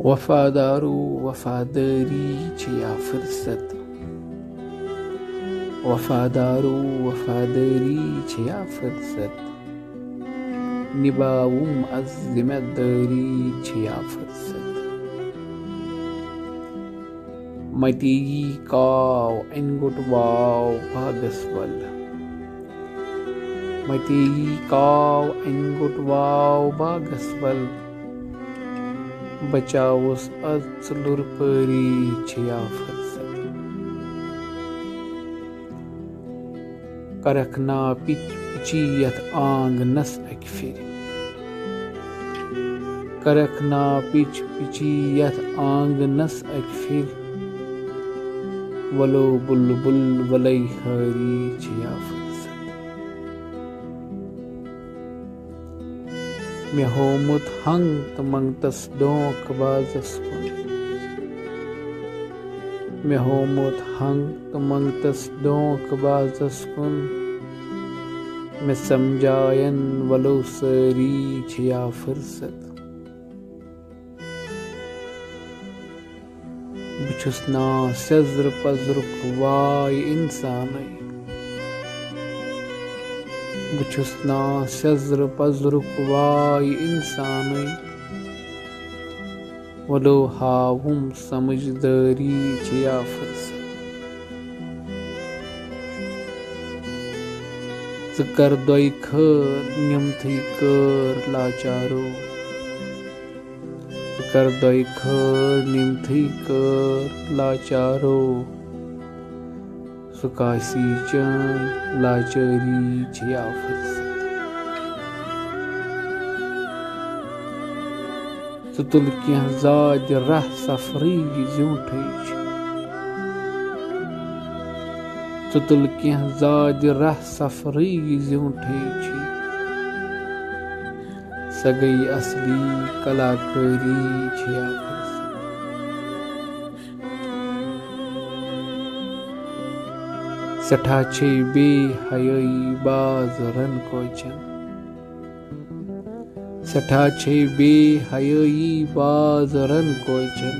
वफादारो वफादरी छिया फुर्सत। वफादारो वफादरी छिया फुर्सत। निभाऊं az जिम्मेदारी छिया फुर्सत। Matigi kaw engut wow bagaswal. Matigi kaw engut wow bagaswal. Bachawus az lurpari छिया फुर्सत। करखना पिच पिचियत आंग नस अकफिर। करखना पिच पिचियत आंग नस अकफिर। वलो बुलबुल वलई हरी छिया फुर्सत। मैं होमुत हंग तमंगतस डोंक बाजस कुन। मैं होमुत हंग तमंगतस डोंक बाजस कुन। मैं समझायन वलो सरी छिया फुर्सत। बिछुसना सज़्र पज़्रुक वाय इंसानई। बिछुसना सज़्र पज़्रुक वाय इंसानई। वलो हावुम समझदारी छिया फुर्सत। ज़कर दोई खर निमथी कर लाचारो। कर दोई खर निमथी कर लाचारो। सुकासी चन लाचारी छिया फुर्सत। सुतुल क्या जाद रह सफरी ज़ूंठे। सुतुल क्या जाद रह सफरी ज़ूंठे। सगई असली कलाकारी छिया फुर्सत। सठा छे बे हयई बाज रन कोचन। सठा छे बे हयई बाज रन कोचन।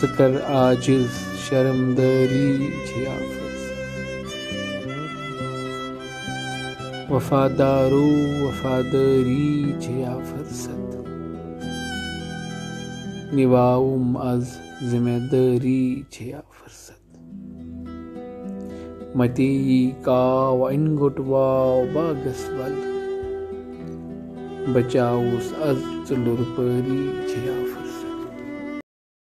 सकर आजिज शर्मदारी छिया फुर्सत। वफादारो वफादरी छिया फुर्सत। निभाऊं az जिम्मेदारी छिया फुर्सत। मती काव इनगुट वाव बागसवल। बचाऊस az चलुरपरी छिया फुर्सत।